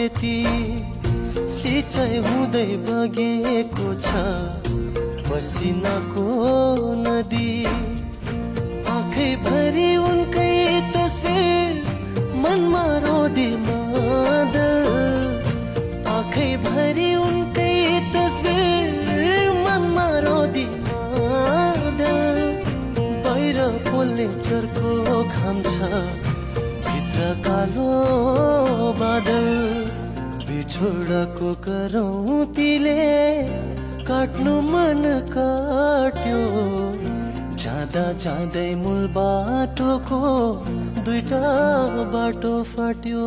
यति सिँचाइ हुँदै बगेको छ पसिनाको नदी। आँखैभरि उनकै तस्बिर मनमा रोदी मादल। आँखैभरि उनकै तस्बिर मनमा रोदी मादल। बाहिर पोल्ने चर्को घाम छ भित्र कालो बादल। बिछोडको करौँतीले काट्नु मन काट्यो। जाँदा जाँदै मूल बाटोको दुईटा बाटो फाट्यो।